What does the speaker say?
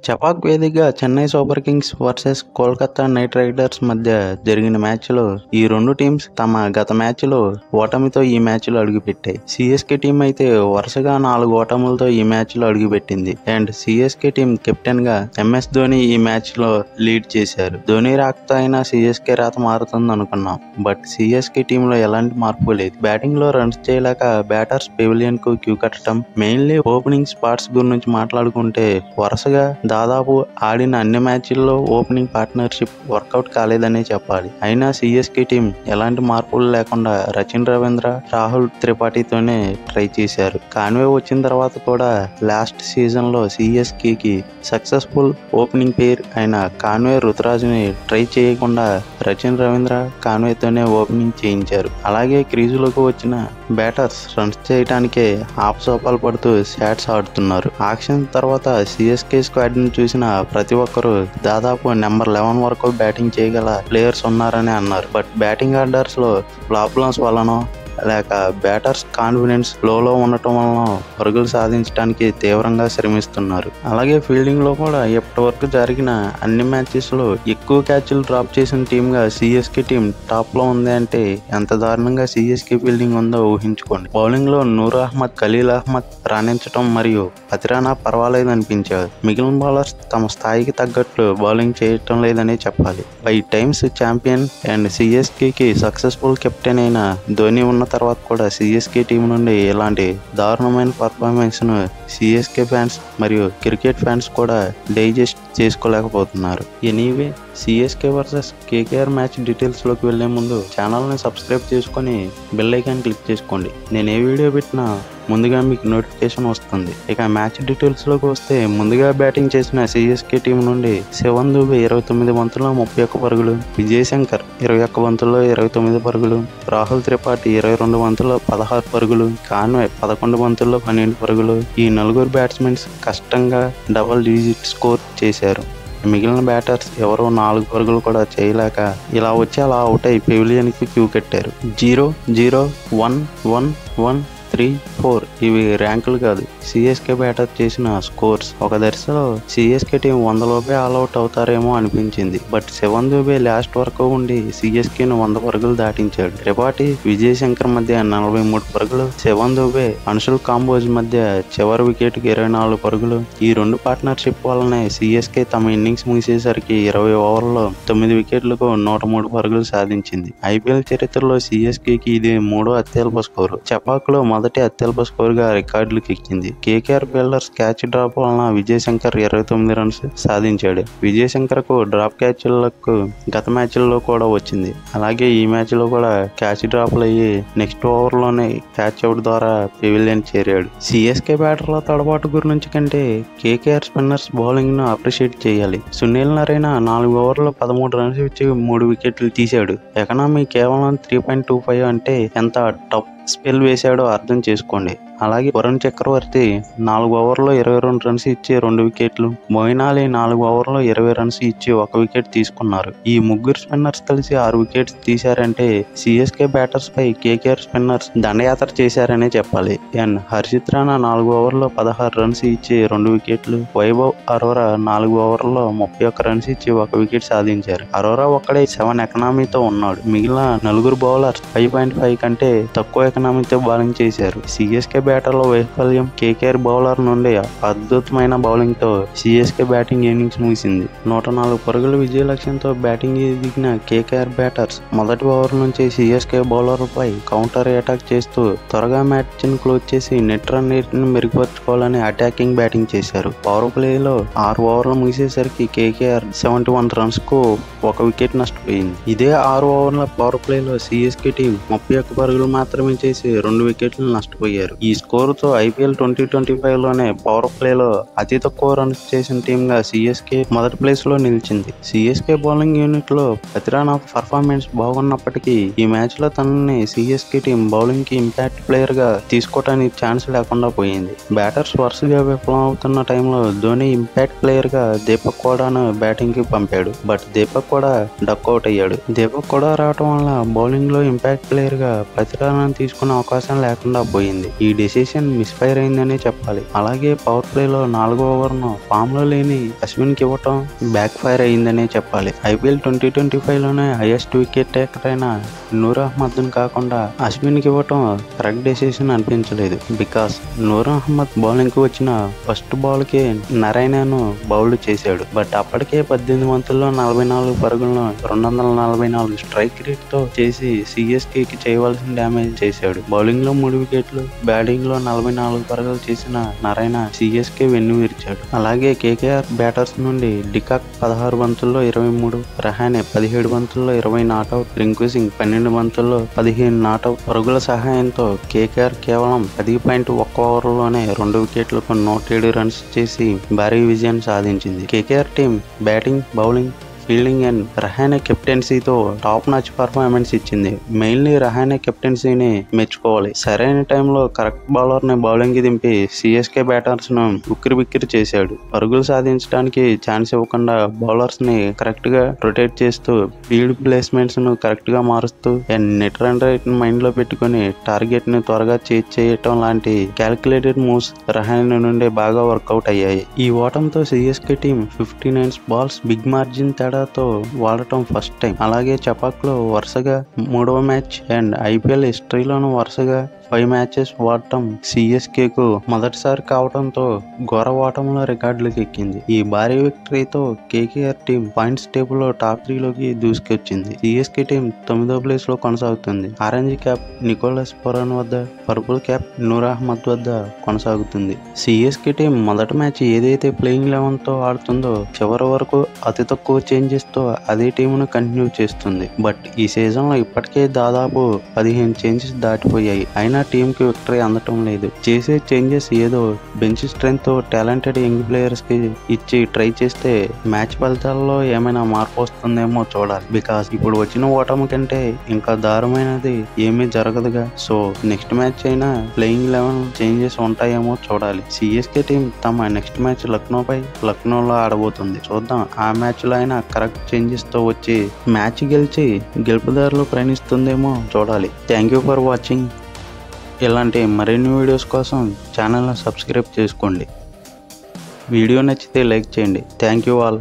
చపాక్ వేదికగా Chennai super Kings versus Kolkata night riders మధ్య జరిగిన మ్యాచ్లో ఈ రెండు టీమ్స్ తమ గత మ్యాచ్లో ఓటమితో ఈ మ్యాచ్లో అడుగుపెట్టాయి. సిఎస్కే టీం అయితే వరుసగా 4 ఓటములతో ఈ మ్యాచ్లో అడుగుపెట్టింది. అండ్ సిఎస్కే టీం కెప్టెన్ గా ఎంఎస్ ధోని ఈ మ్యాచ్లో లీడ్ చేశారు. ధోని రాకతో అయినా సిఎస్కే రాత మారుతుంది అనుకున్నాం. బట్ సిఎస్కే టీంలో ఎలాంటి మార్పు లేదు. బ్యాటింగ్ లో రన్స్ చేయలేక బ్యాటర్స్ పెవిలియన్ కు క్యూ కట్టడం, మెయిన్లీ ఓపెనింగ్ స్పాట్స్ గురించి మాట్లాడుకుంటే వరుసగా దాదాపు ఆడిన అన్ని మ్యాచ్ల్లో ఓపెనింగ్ పార్ట్నర్షిప్ వర్కౌట్ కాలేదనే చెప్పాలి. అయినా సిఎస్కే టీం ఎలాంటి మార్పులు లేకుండా రచిన్ రవీంద్ర, రాహుల్ త్రిపాఠితోనే ట్రై చేశారు. కాన్వే వచ్చిన తర్వాత కూడా లాస్ట్ సీజన్ లో సిఎస్కే కి సక్సెస్ఫుల్ ఓపెనింగ్ పేర్ అయిన కాన్వే, రుతురాజ్ని ట్రై చేయకుండా రచిన్ రవీంద్ర, కాన్వేతోనే ఓపెనింగ్ చేయించారు. అలాగే క్రీజులోకి వచ్చిన బ్యాటర్స్ రన్స్ చేయడానికే హాఫ్ సోపాలు పడుతూ షాట్స్ ఆడుతున్నారు. ఆక్షన్ తర్వాత సిఎస్కే స్క్వాడ్ ని చూసిన ప్రతి ఒక్కరూ దాదాపు నెంబర్ 11 వరకు బ్యాటింగ్ చేయగల ప్లేయర్స్ ఉన్నారని అన్నారు. బట్ బ్యాటింగ్ ఆర్డర్స్ లో ప్రాబ్లమ్స్ వలన లేక బ్యాటర్స్ కాన్ఫిడెన్స్ లోలో ఉండటం వలన పరుగులు సాధించడానికి తీవ్రంగా శ్రమిస్తున్నారు. అలాగే ఫీల్డింగ్ లో కూడా ఇప్పటి వరకు జరిగిన అన్ని మ్యాచెస్ లో ఎక్కువ క్యాచ్లు డ్రాప్ చేసిన టీమ్ గా సిఎస్కే టీం టాప్ లో ఉంది అంటే ఎంత దారుణంగా సిఎస్కే ఫీల్డింగ్ ఉందో ఊహించుకోండి. బౌలింగ్ లో నూర్ అహ్మద్, ఖలీల్ అహ్మద్ రాణించడం మరియు అతిరానా పర్వాలేదు అనిపించారు. మిగిలిన బౌలర్స్ తమ స్థాయికి తగ్గట్లు బౌలింగ్ చేయటం లేదనే చెప్పాలి. 5 టైమ్స్ ఛాంపియన్ అండ్ సిఎస్కే కి సక్సెస్ఫుల్ కెప్టెన్ అయిన ధోని ఉన్న తర్వాత కూడా సిఎస్కే టీం నుండి ఇలాంటి దారుణమైన పర్ఫార్మెన్స్ ను సిఎస్కే ఫ్యాన్స్ మరియు క్రికెట్ ఫ్యాన్స్ కూడా డైజెస్ట్ చేసుకోలేకపోతున్నారు. Anyway, CSK versus KKR match details లోకి వెళ్లే ముందు ఛానల్ ని సబ్స్క్రైబ్ చేసుకొని బెల్ ఐకాన్ క్లిక్ చేసుకోండి. నేను ఏ వీడియో పెట్టినా ముందుగా మీకు నోటిఫికేషన్ వస్తుంది. ఇక మ్యాచ్ డీటెయిల్స్ లోకి వస్తే, ముందుగా బ్యాటింగ్ చేసిన సిఎస్కే టీం నుండి శివన్ దుబే 29 బంతుల్లో 31 పరుగులు, విజయ్ శంకర్ 21 బంతుల్లో 29 పరుగులు, రాహుల్ త్రిపాఠి 22 బంతుల్లో 16 పరుగులు, కాన్వే 11 బంతుల్లో 12 పరుగులు. ఈ నలుగురు బ్యాట్స్మెన్స్ కష్టంగా డబుల్ డిజిట్ స్కోర్ చేశారు. మిగిలిన బ్యాటర్స్ ఎవరో 4 పరుగులు కూడా చేయలేక ఇలా వచ్చి అలా అవుట్ అయి పెవిలియన్ కి క్యూ కట్టారు. 0, 0, 1, 1, 1, 3, 4 ఇవి ర్యాంకులు కాదు, సిఎస్కే బ్యాటర్ చేసిన స్కోర్స్. ఒక దశలో సిఎస్కే టీం 100 లోపే ఆల్అౌట్ అవుతారేమో అనిపించింది. బట్ శివన్ దుబే లాస్ట్ వరకు ఉండి సిఎస్కేను 100 పరుగులు దాటించాడు. త్రిపాఠి, విజయ్ శంకర్ మధ్య 43 పరుగులు, శివన్ దుబే, అన్షుల్ కాంబోజ్ మధ్య చివరి వికెట్ కి 24 పరుగులు. ఈ రెండు పార్ట్నర్షిప్ వల్లనే సిఎస్కే తమ ఇన్నింగ్స్ ముగిసేసరికి 20 ఓవర్లలో 9 వికెట్లకు 103 పరుగులు సాధించింది. ఐపీఎల్ చరిత్రలో సిఎస్కే కి ఇది 3వ అత్యల్ప స్కోరు. చపాక్ లో మొదటి అత్యల్ప స్కోర్ గా రికార్డులకు ఎక్కింది. కేకేఆర్ ఫీల్డర్స్ క్యాచ్ డ్రాప్ వలన విజయ్ శంకర్ 29 రన్స్ సాధించాడు. విజయ్ శంకర్ కు డ్రాప్ క్యాచ్లకు గత మ్యాచ్ల్లో కూడా వచ్చింది. అలాగే ఈ మ్యాచ్ లో కూడా క్యాచ్ డ్రాప్లు అయ్యి నెక్స్ట్ ఓవర్ లోనే క్యాచ్ అవుట్ ద్వారా పెవిలియన్ చేరాడు. సిఎస్కే బ్యాటర్ల తడబాటు గురించి కంటే కేకేఆర్ స్పిన్నర్స్ బౌలింగ్ ను అప్రిషియేట్ చేయాలి. సునీల్ నరైన్ 4 ఓవర్లో 13 రన్స్ ఇచ్చి 3 వికెట్లు తీశాడు. ఎకనామీ కేవలం 3.25 అంటే ఎంత టఫ్ స్పెల్ వేశాడో అర్థం చేసుకోండి. అలాగే వరుణ్ చక్రవర్తి 4 ఓవర్లో 22 రన్స్ ఇచ్చి 2 వికెట్లు, మొయిన్ అలీ 4 ఓవర్లో 20 రన్స్ ఇచ్చి 1 వికెట్ తీసుకున్నారు. ఈ ముగ్గురు స్పిన్నర్స్ కలిసి 6 వికెట్స్ తీశారంటే సిఎస్కే బ్యాటర్స్ పై కేకేఆర్ స్పిన్నర్స్ దండయాత్ర చేశారనే చెప్పాలి. అండ్ హర్షిత్ రాణా 4 ఓవర్లో 16 రన్స్ ఇచ్చి 2 వికెట్లు, వైభవ్ అరోరా 4 ఓవర్లో 31 రన్స్ ఇచ్చి 1 వికెట్ సాధించారు. అరోరా ఒక్కడే 7 ఎకనామీతో ఉన్నాడు. మిగిలిన నలుగురు బౌలర్స్ 5.5 కంటే తక్కువ ఎకనామీతో బౌలింగ్ చేశారు. సిఎస్కే బ్యాటర్ల వైఫల్యం కేకేఆర్ బౌలర్ నుండి అద్భుతమైన బౌలింగ్ తో సిఎస్కే బ్యాటింగ్ ఇన్నింగ్స్ ముగిసింది. 104 పరుగుల విజయ లక్ష్యంతో బ్యాటింగ్ దిగిన కేకేఆర్ బ్యాటర్స్ మొదటి ఓవర్ నుంచి సిఎస్కే బౌలర్ పై కౌంటర్ అటాక్ చేస్తూ త్వరగా మ్యాచ్ ను క్లోజ్ చేసి నెట్ రన్ రేట్ ను మెరుగుపరచుకోవాలని అటాకింగ్ బ్యాటింగ్ చేశారు. పవర్ ప్లే లో 6 ఓవర్లు ముగిసేసరికి కేకేఆర్ 71 రన్స్ కు 1 వికెట్ నష్టపోయింది. ఇదే 6 ఓవర్ల పవర్ ప్లే లో సిఎస్కే టీం 31 పరుగులు మాత్రమే చేసి 2 వికెట్లు నష్టపోయారు. ఈ స్కోర్ తో ఐపీఎల్ 2025 లోనే పవర్ ప్లే లో అతి తక్కువ రన్స్ చేసిన టీమ్ గా సిఎస్కే మొదటి ప్లేస్ లో నిలిచింది. సిఎస్కే బౌలింగ్ యూనిట్ లో అతిరానా పర్ఫార్మెన్స్ బాగున్నప్పటికీ ఈ మ్యాచ్ లో తనని సిఎస్కే టీం బౌలింగ్ కి ఇంపాక్ట్ ప్లేయర్ గా తీసుకోవడానికి ఛాన్స్ లేకుండా పోయింది. బ్యాటర్స్ వరుసగా విఫలం అవుతున్న టైంలో ధోని ఇంపాక్ట్ ప్లేయర్ గా దీపక్ కోడాను బ్యాటింగ్ కి పంపాడు. బట్ దీపక్ కూడా డక్అవుట్ అయ్యాడు. దీపక్ కూడా రావటం వల్ల బౌలింగ్ లో ఇంపాక్ట్ ప్లేయర్ గా అతిరానాను తీసుకునే అవకాశం లేకుండా పోయింది. ఈ డెసిషన్ మిస్ఫైర్ అయిందనే చెప్పాలి. అలాగే పవర్ ప్లేలో 4వ ఓవర్ను ఫామ్ లో లేని అశ్విన్కి ఇవ్వటం బ్యాక్ ఫైర్ అయిందనే చెప్పాలి. IPL 2025లోనే హైయెస్ట్ వికెట్ టేకర్ అయిన నూర్ అహ్మద్ కాకుండా అశ్విన్కి ఇవ్వటం కరెక్ట్ డెసిషన్ అనిపించలేదు. బికాస్ నూర్ అహ్మద్ బౌలింగ్ కు వచ్చిన ఫస్ట్ బాల్ కి నారాయణను బౌల్డ్ చేశాడు. బట్ అప్పటికే 18 బంతుల్లో 44 పరుగులను 244 స్ట్రైక్ రేట్ తో చేసి CSK కి చేయవలసిన డ్యామేజ్ చేశాడు. బౌలింగ్ లో 3 వికెట్లు, బ్యాటింగ్ లో 44 పరుగులు చేసిన నారాయణ CSK వెన్ను విరిచాడు. అలాగే KKR బ్యాటర్స్ నుండి డికాక్ 16 బంతుల్లో 23, రహానే 17 బంతుల్లో 20 నాట్అవుట్, రింకు సింగ్ 12 బంతుల్లో 15 నాట్అవుట్ పరుగుల సహాయంతో KKR కేవలం 10.1 ఓవర్లోనే 2 వికెట్లకు 107 రన్స్ చేసి భారీ విజయాన్ని సాధించింది. KKR team batting, bowling, fielding and Rahane కెప్టెన్సీతో టాప్ నాచ్ పర్ఫార్మెన్స్ ఇచ్చింది. మెయిన్లీ రహానే కెప్టెన్సీని మెచ్చుకోవాలి. సరైన టైంలో కరెక్ట్ బౌలర్ ని బౌలింగ్ కి దింపి CSK బ్యాటర్స్ ను ఉక్కిరి బిక్కిరి చేశాడు. పరుగులు సాధించడానికి ఛాన్స్ ఇవ్వకుండా బౌలర్స్ ని కరెక్ట్ గా రొటేట్ చేస్తూ ఫీల్డ్ ప్లేస్మెంట్స్ ను కరెక్ట్ గా మారుస్తూ and net run rate mind లో పెట్టుకుని టార్గెట్ ని త్వరగా చేయటం లాంటి క్యాల్కులేటెడ్ మూవ్స్ రహానే నుండి బాగా వర్కౌట్ అయ్యాయి. ఈ ఓటంతో CSK team 59 balls big margin తో వాడటం ఫస్ట్ టైం. అలాగే చపాక్ లో వరుసగా 3వ మ్యాచ్ అండ్ IPL హిస్టరీలోనూ వరుసగా 5 మ్యాచెస్ వాడటం CSK కు మొదటిసారి కావడంతో ఘోర ఓటంలో రికార్డులకు ఎక్కింది. ఈ భారీ విక్టరీతో KKR టీం పాయింట్స్ టేబుల్ లో టాప్ 3లోకి దూసుకొచ్చింది. CSK టీం 9వ ప్లేస్ లో కొనసాగుతుంది. ఆరెంజ్ క్యాప్ నికోలస్ పురాన్ వద్ద, పర్పుల్ క్యాప్ నూర్ అహ్మద్ వద్ద కొనసాగుతుంది. CSK టీం మొదటి మ్యాచ్ ఏదైతే ప్లేయింగ్ 11 తో ఆడుతుందో చివరి వరకు అతి తక్కువ చేంజెస్ తో అదే టీమును కంటిన్యూ చేస్తుంది. బట్ ఈ సీజన్ లో ఇప్పటికే దాదాపు 15 చేంజెస్ దాటిపోయాయి. అయినా టీమ్ కి విక్టరీ అందటం లేదు. చేసే చేంజెస్ ఏదో బెంచ్ స్ట్రెంత్ తో టాలెంటెడ్ యంగ్ ప్లేయర్స్ కి ఇచ్చి ట్రై చేస్తే మ్యాచ్ ఫలితాల్లో ఏమైనా మార్పు వస్తుందేమో చూడాలి. బికాస్ ఇప్పుడు వచ్చిన ఓటమి కంటే ఇంకా దారుణమైనది ఏమీ జరగదుగా. సో నెక్స్ట్ మ్యాచ్ అయినా ప్లేయింగ్ 11 చేంజెస్ ఉంటాయేమో చూడాలి. CSK టీం తమ నెక్స్ట్ మ్యాచ్ లక్నోలో ఆడబోతుంది. చూద్దాం ఆ మ్యాచ్ లో అయినా కరెక్ట్ చేంజెస్ తో వచ్చి మ్యాచ్ గెలిచి గెలుపుదారులు ప్రయాణిస్తుందేమో చూడాలి. Thank you for watching. ఇలాంటి మరిన్ని వీడియోస్ కోసం ఛానల్ని సబ్స్క్రైబ్ చేసుకోండి. వీడియో నచ్చితే లైక్ చేయండి. Thank you all.